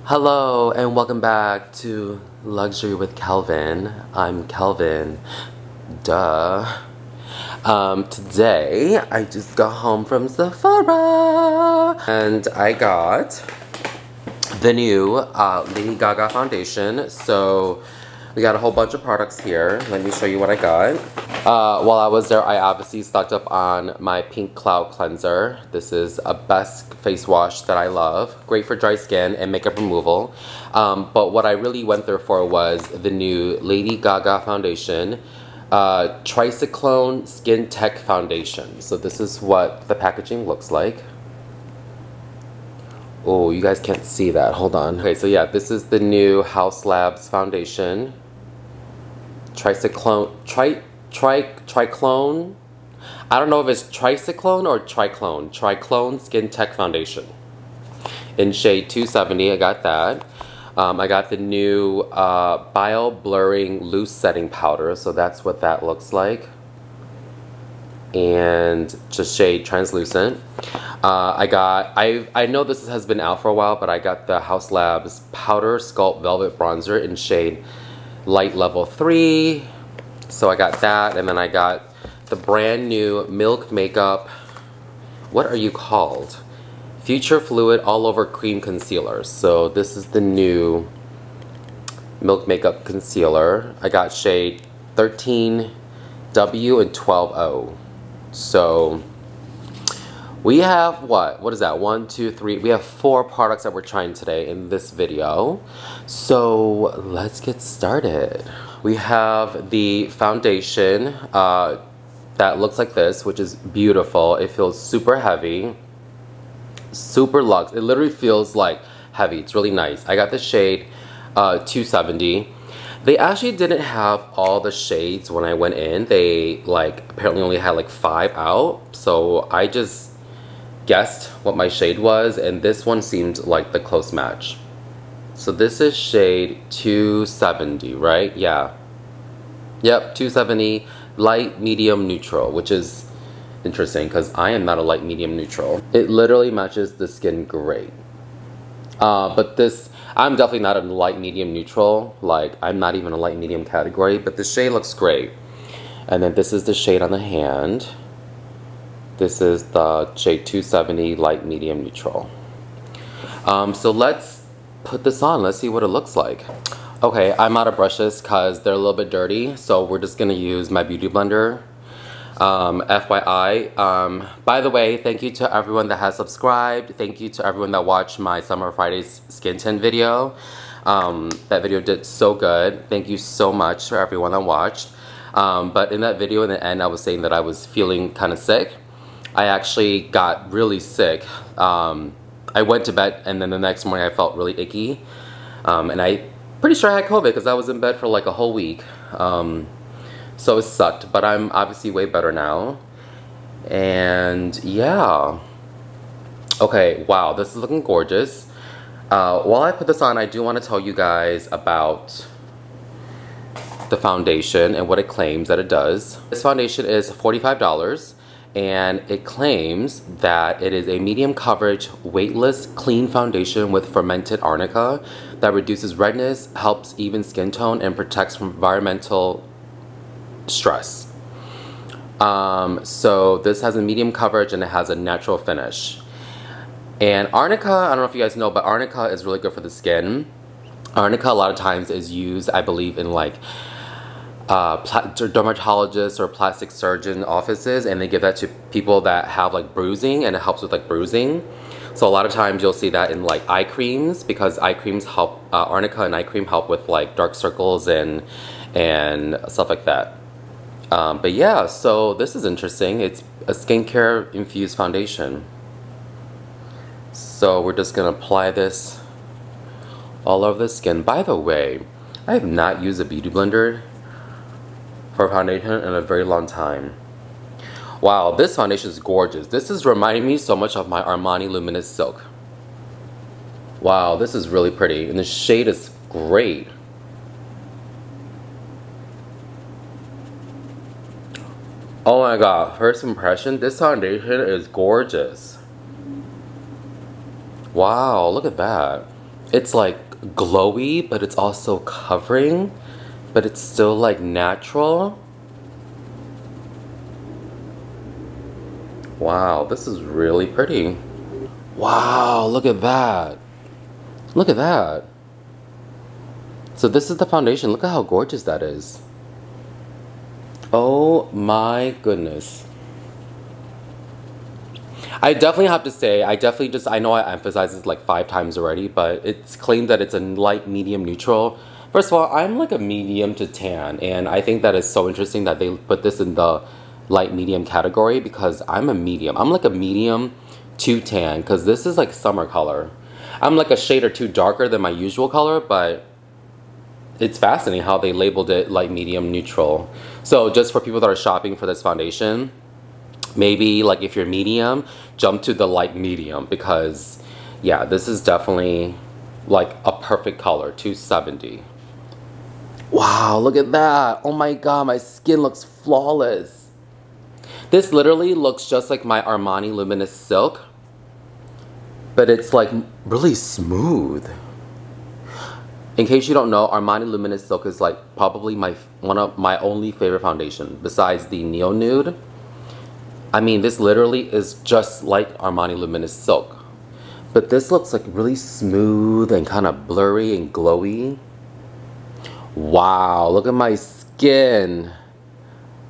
Hello and welcome back to Luxury with Kelvin. I'm Kelvin. Duh. Today I just got home from Sephora and I got the new Lady Gaga foundation. So we got a whole bunch of products here. Let me show you what I got. While I was there, I obviously stocked up on my Pink Cloud Cleanser. This is a best face wash that I love. Great for dry skin and makeup removal. But what I really went there for was the new Lady Gaga foundation. Triclone Skin Tech Foundation. So this is what the packaging looks like. Oh, you guys can't see that. Hold on. Okay, so yeah, this is the new Haus Labs foundation. Triclone. I don't know if it's Triclone or Triclone. Triclone Skin Tech Foundation. In shade 270, I got that. I got the new Bio Blurring Loose Setting Powder, so that's what that looks like. And just shade translucent. I know this has been out for a while, but I got the Haus Labs Powder Sculpt Velvet Bronzer in shade Light Level 3. So I got that, and then I got the brand new Milk Makeup, what are you called? Future Fluid All Over Cream Concealer. So this is the new Milk Makeup Concealer. I got shade 13W and 12O. So we have what is that? 1, 2, 3. We have 4 products that we're trying today in this video. So let's get started. We have the foundation that looks like this, which is beautiful. It feels super heavy, super luxe. It literally feels like heavy. It's really nice. I got the shade 270. They actually didn't have all the shades when I went in. They apparently only had 5 out. So I just guessed what my shade was, and this one seemed like the close match. So this is shade 270, right? Yeah. Yep, 270, light, medium, neutral, which is interesting because I am not a light, medium, neutral. It literally matches the skin great. But this, I'm definitely not a light, medium, neutral. I'm not even a light, medium category, but the shade looks great. And then this is the shade on the hand. This is the shade 270, light, medium, neutral. So let's put this on. Let's see what it looks like. Okay, I'm out of brushes because they're a little bit dirty, so we're just gonna use my beauty blender. FYI, by the way, thank you to everyone that has subscribed. Thank you to everyone that watched my Summer Fridays skin tint video. That video did so good. Thank you so much for everyone that watched. But in that video, in the end, I was saying that I was feeling kind of sick. I actually got really sick. I went to bed and then the next morning I felt really icky. And I pretty sure I had COVID because I was in bed for a whole week. So it sucked, but I'm obviously way better now. And yeah. Okay, wow, this is looking gorgeous. While I put this on, I do want to tell you guys about the foundation and what it claims that it does. This foundation is $45. And it claims that it is a medium coverage, weightless, clean foundation with fermented arnica that reduces redness, helps even skin tone, and protects from environmental stress. So this has a medium coverage and it has a natural finish. And arnica, I don't know if you guys know, but arnica is really good for the skin. Arnica a lot of times is used, I believe, in dermatologists or plastic surgeon offices, and they give that to people that have bruising, and it helps with bruising. So a lot of times you'll see that in eye creams, because eye creams help, arnica and eye cream help with dark circles and stuff like that. But yeah, so this is interesting. It's a skincare infused foundation. So we're just gonna apply this all over the skin. By the way, I have not used a beauty blender for foundation in a very long time. Wow, this foundation is gorgeous. This is reminding me so much of my Armani Luminous Silk. Wow, this is really pretty, and the shade is great. Oh my god, first impression, this foundation is gorgeous. Wow, look at that. It's like glowy, but it's also covering, but it's still like natural. Wow, this is really pretty. Wow, look at that. Look at that. So this is the foundation. Look at how gorgeous that is. Oh my goodness. I definitely have to say, I know I emphasized this like 5 times already, but it's claimed that it's a light, medium, neutral. First of all, I'm like a medium to tan, and I think that is so interesting that they put this in the light, medium category, because I'm a medium. I'm like a medium to tan, because this is like summer color. I'm like a shade or two darker than my usual color, but it's fascinating how they labeled it light, medium, neutral. So just for people that are shopping for this foundation, maybe like if you're medium, jump to the light medium, because yeah, this is definitely like a perfect color. $270. Wow, look at that. Oh my god, my skin looks flawless. This literally looks just like my Armani Luminous Silk, but it's like really smooth. In case you don't know, Armani Luminous Silk is like probably one of my only favorite foundation besides the Neo Nude. I mean, this literally is just like Armani Luminous Silk, but this looks like really smooth and kind of blurry and glowy. Wow, look at my skin.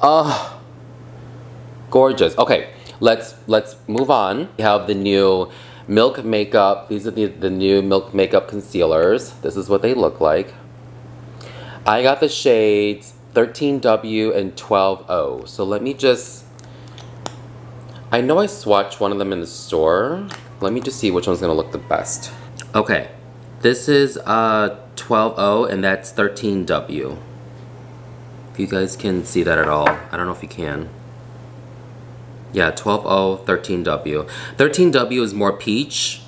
Oh, gorgeous. Okay, let's move on. We have the new Milk Makeup. These are the new Milk Makeup concealers. This is what they look like. I got the shades 13W and 12O. So let me just, I know I swatched one of them in the store. Let me just see which one's gonna look the best. Okay, this is 12O and that's 13W. If you guys can see that at all. I don't know if you can. Yeah, 12O, 13W. 13W is more peach.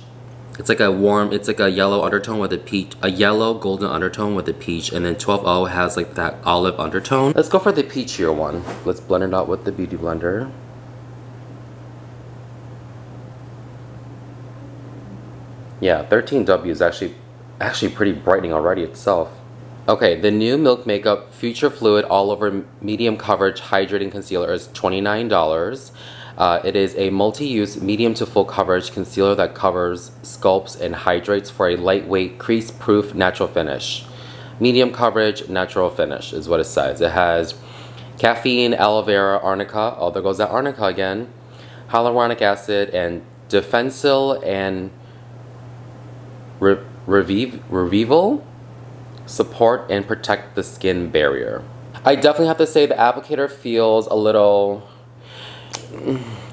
It's like a warm, it's like a yellow undertone with a peach, a yellow golden undertone with a peach, and then 12O has like that olive undertone. Let's go for the peachier one. Let's blend it out with the Beauty Blender. Yeah, 13W is actually pretty brightening already itself. Okay, the new Milk Makeup Future Fluid All Over Medium Coverage Hydrating Concealer is $29. It is a multi-use medium to full coverage concealer that covers, sculpts, and hydrates for a lightweight, crease-proof natural finish. Medium coverage, natural finish is what it says. It has caffeine, aloe vera, arnica, oh there goes that arnica again, hyaluronic acid, and defensil and revival. Support and protect the skin barrier. I definitely have to say the applicator feels a little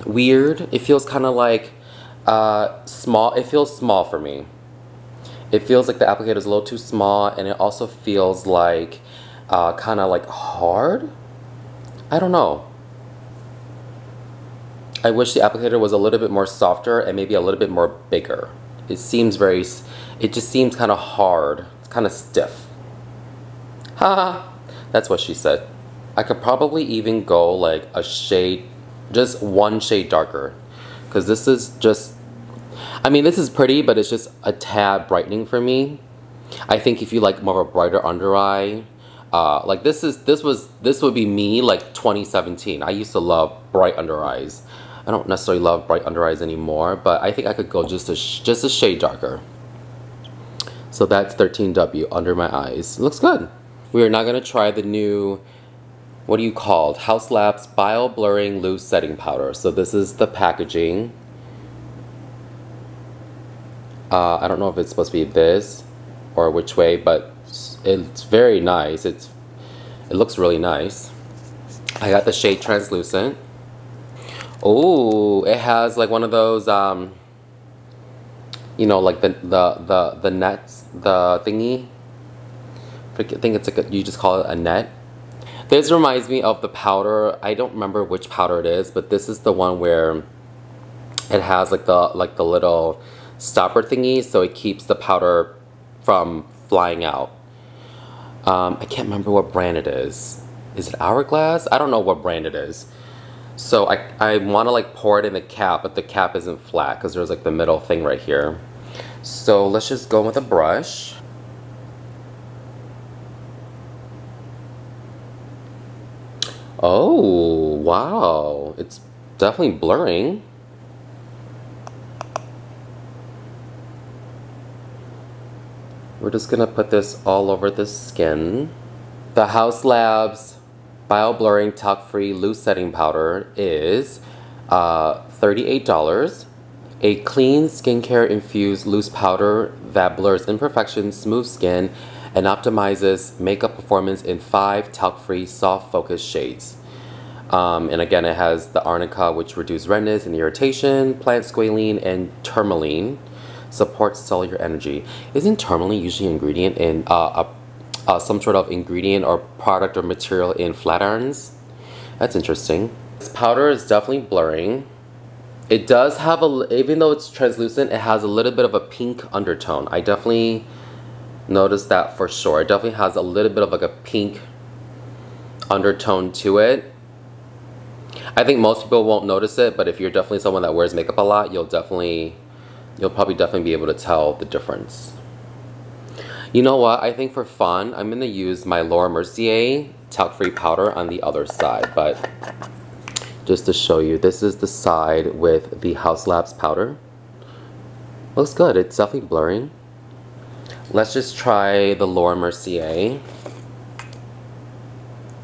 weird. It feels kind of like small. It feels small for me. It feels like the applicator is a little too small, and it also feels like kind of like hard. I don't know. I wish the applicator was a little bit more softer and maybe a little bit more bigger. It just seems kind of hard. Kind of stiff. Haha, that's what she said. I could probably even go like a shade, just one shade darker, because this is just, I mean this is pretty, but it's just a tad brightening for me. I think if you like more of a brighter under eye, like this would be me like 2017. I used to love bright under eyes. I don't necessarily love bright under eyes anymore, but I think I could go just a shade darker. So that's 13W under my eyes. It looks good. We are now going to try the new, what do you call it? Haus Labs Bio Blurring Loose Setting Powder. So this is the packaging. I don't know if it's supposed to be this or which way, but it's very nice. It looks really nice. I got the shade Translucent. Oh, it has like one of those you know, like the nets, the thingy. I think it's like you just call it a net. This reminds me of the powder. I don't remember which powder it is, but this is the one where it has like the little stopper thingy, so it keeps the powder from flying out. I can't remember what brand it is. Is it Hourglass? I don't know what brand it is. So I want to like pour it in the cap, but the cap isn't flat because there's like the middle thing right here. So let's just go with a brush. Oh, wow. It's definitely blurring. We're just gonna put this all over the skin. The Haus Labs Bio Blurring Talc-Free Loose Setting Powder is $38. A clean skincare infused loose powder that blurs imperfections, smooths skin, and optimizes makeup performance in 5 talc-free soft focus shades. And again, it has the arnica, which reduces redness and irritation, plant squalene, and tourmaline. Supports cellular energy. Isn't tourmaline usually an ingredient in some sort of ingredient or product or material in flat irons? That's interesting. This powder is definitely blurring. It does have even though it's translucent, it has a little bit of a pink undertone. I definitely noticed that for sure. It definitely has a little bit of like a pink undertone to it. I think most people won't notice it, but if you're definitely someone that wears makeup a lot, you'll probably definitely be able to tell the difference. You know what? I think for fun, I'm going to use my Mercier talc-free powder on the other side. But just to show you, this is the side with the Haus Labs powder. Looks good. It's definitely blurring. Let's just try the Mercier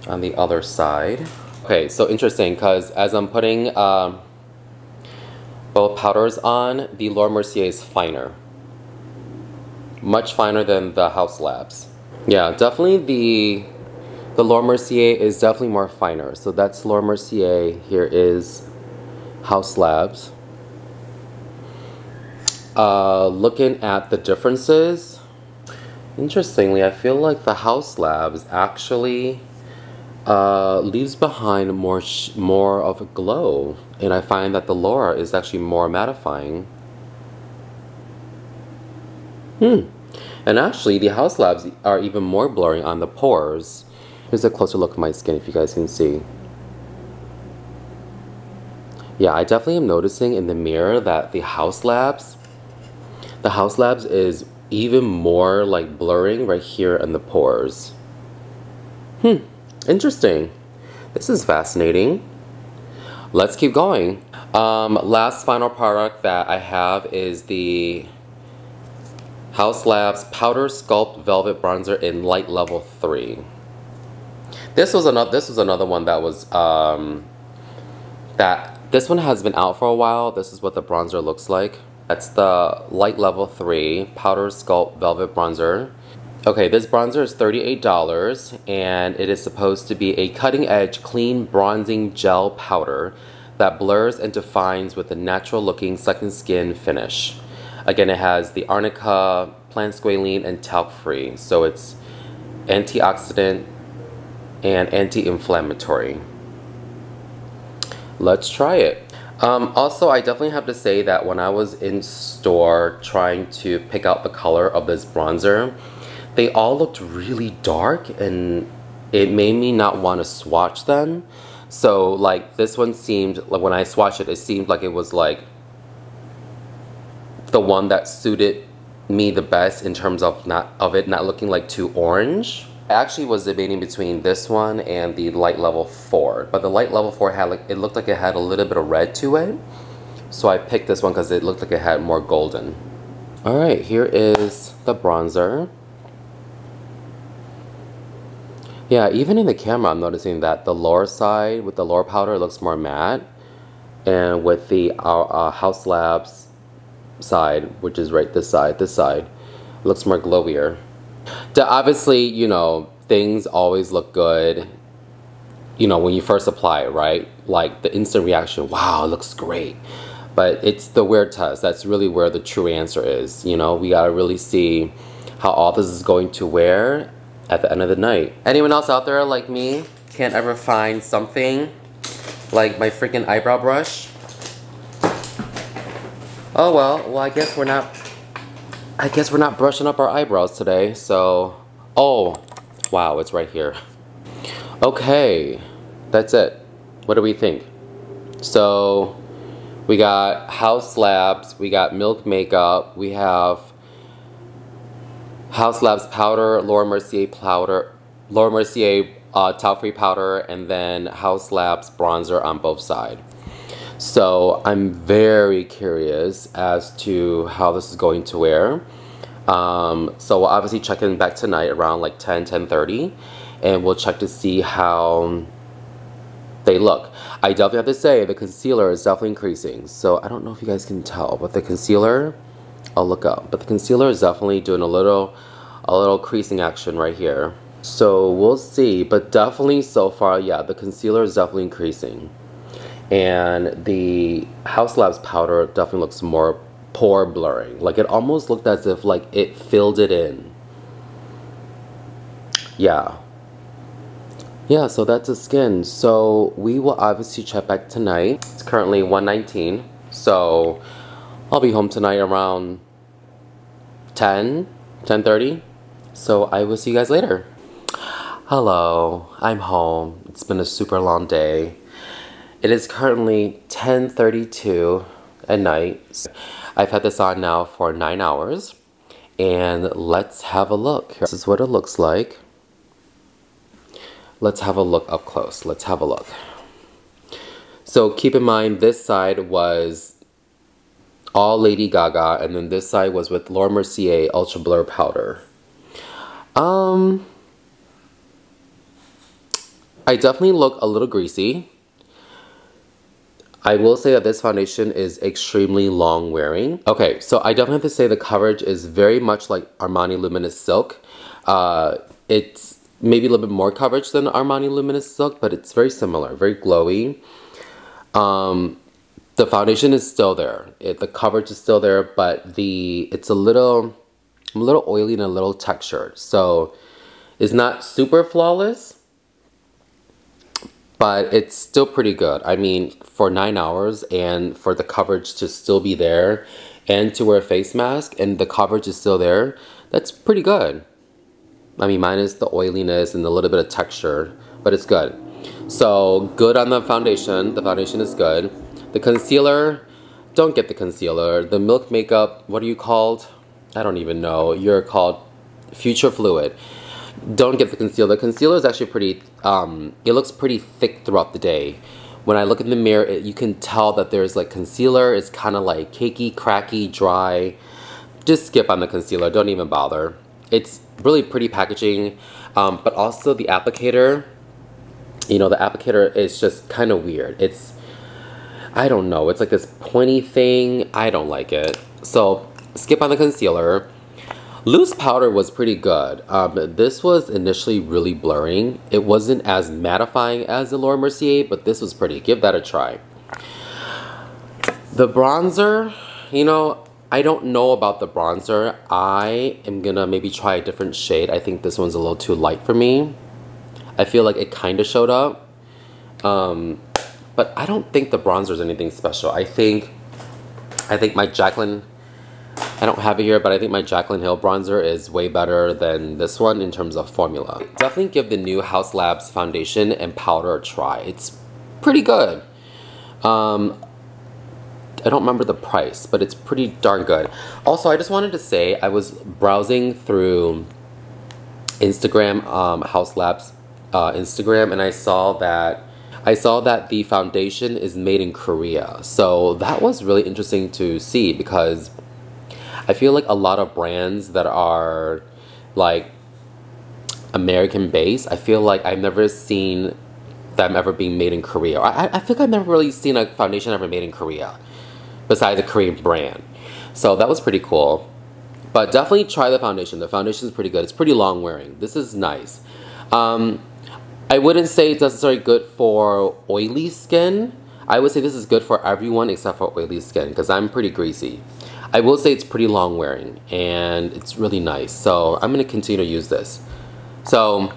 on the other side. Okay, so interesting because as I'm putting both powders on, the Mercier is finer. Much finer than the Haus Labs. Yeah, definitely the Mercier is definitely more finer. So that's Mercier. Here is Haus Labs. Looking at the differences, interestingly, I feel like the Haus Labs actually leaves behind more of a glow, and I find that the Laura is actually more mattifying. And actually, the Haus Labs are even more blurring on the pores. Here's a closer look at my skin if you guys can see. Yeah, I definitely am noticing in the mirror that the Haus Labs is even more like blurring right here in the pores. Interesting. This is fascinating. Let's keep going. Last final product that I have is the Haus Labs Powder Sculpt Velvet Bronzer in Light Level 3. This was another one that was this one has been out for a while. This is what the bronzer looks like. That's the Light Level 3 Powder Sculpt Velvet Bronzer. Okay, this bronzer is $38 and it is supposed to be a cutting-edge clean bronzing gel powder that blurs and defines with a natural looking second skin finish. Again, it has the arnica, plant squalene, and talc-free, so it's antioxidant and anti-inflammatory. Let's try it. Also, I definitely have to say that when I was in store trying to pick out the color of this bronzer, they all looked really dark and it made me not want to swatch them. So like this one seemed, like when I swatched it, it seemed like it was like the one that suited me the best in terms of it not looking like too orange. I actually was debating between this one and the Light Level 4, but the Light Level 4 had it looked like it had a little bit of red to it. So I picked this one because it looked like it had more golden. All right, here is the bronzer. Yeah, even in the camera, I'm noticing that the lower side with the lower powder looks more matte, and with the Haus Labs side, which is right this side, looks more glowier. Obviously, you know, things always look good, you know, when you first apply it, right? Like the instant reaction, wow, it looks great. But it's the wear test. That's really where the true answer is. You know, we gotta really see how all this is going to wear at the end of the night. Anyone else out there like me can't ever find something like my freaking eyebrow brush? Oh well, I guess we're not brushing up our eyebrows today, so oh wow, it's right here. Okay, that's it. What do we think? So We got Haus Labs, we got Milk Makeup, we have Haus Labs powder, Laura Mercier powder, Laura Mercier Talc-Free powder, and then Haus Labs bronzer on both sides. So I'm very curious as to how this is going to wear. So we'll obviously check in back tonight around like 10:30, and we'll check to see how they look. I definitely have to say the concealer is definitely increasing. So I don't know if you guys can tell, but the concealer, I'll look up, but the concealer is definitely doing a little creasing action right here. So we'll see, but definitely so far, yeah, the concealer is definitely increasing. And the Haus Labs powder definitely looks more pore blurring. Like it almost looked as if like it filled it in. Yeah. Yeah, so that's the skin. So we will obviously check back tonight. It's currently 1:19. So I'll be home tonight around 10:30. So I will see you guys later. Hello, I'm home. It's been a super long day. It is currently 10:32 at night. I've had this on now for 9 hours. And let's have a look. This is what it looks like. Let's have a look up close. Let's have a look. So keep in mind, this side was all Lady Gaga, and then this side was with Laura Mercier Ultra Blur Powder. I definitely look a little greasy. I will say that this foundation is extremely long wearing. Okay, so I definitely have to say the coverage is very much like Armani Luminous Silk. It's maybe a little bit more coverage than Armani Luminous Silk, but it's very similar, very glowy. The foundation is still there. The coverage is still there, but it's a little oily and a little textured. So it's not super flawless, but it's still pretty good. I mean, for 9 hours and for the coverage to still be there and to wear a face mask and the coverage is still there, that's pretty good. I mean, minus the oiliness and a little bit of texture, but it's good. So, good on the foundation. The foundation is good. The concealer, don't get the concealer. The Milk Makeup, what are you called? I don't even know. You're called Future Fluid. Don't get the concealer. The concealer is actually pretty, it looks pretty thick throughout the day. When I look in the mirror, you can tell that there's like concealer is kind of like cakey, cracky, dry. Just skip on the concealer. Don't even bother. It's really pretty packaging, but also the applicator, you know, the applicator is just kind of weird. It's, I don't know, it's like this pointy thing. I don't like it. So skip on the concealer. Loose powder was pretty good. This was initially really blurring. It wasn't as mattifying as the Laura Mercier, but this was pretty. Give that a try. The bronzer, you know, I don't know about the bronzer. I am gonna maybe try a different shade. I think this one's a little too light for me. I feel like it kind of showed up. But I don't think the bronzer is anything special. I think my Jaclyn, I don't have it here, but I think my Jaclyn Hill bronzer is way better than this one in terms of formula. Definitely give the new Haus Labs foundation and powder a try. It's pretty good. I don't remember the price, but it's pretty darn good. Also, I just wanted to say, I was browsing through Instagram, Haus Labs Instagram, and I saw that the foundation is made in Korea. So that was really interesting to see, because I feel like a lot of brands that are like American based, I feel like I've never seen them ever being made in Korea. I feel like I've never really seen a foundation ever made in Korea besides a Korean brand. So that was pretty cool. But definitely try the foundation. The foundation is pretty good. It's pretty long wearing. This is nice. I wouldn't say it's necessarily good for oily skin. I would say this is good for everyone except for oily skin, because I'm pretty greasy. I will say it's pretty long wearing and it's really nice. So I'm going to continue to use this. So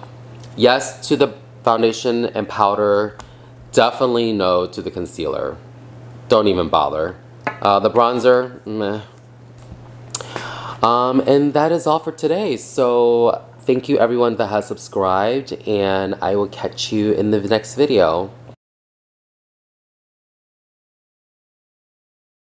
yes to the foundation and powder. Definitely no to the concealer. Don't even bother. The bronzer, meh. And that is all for today. So thank you everyone that has subscribed, and I will catch you in the next video.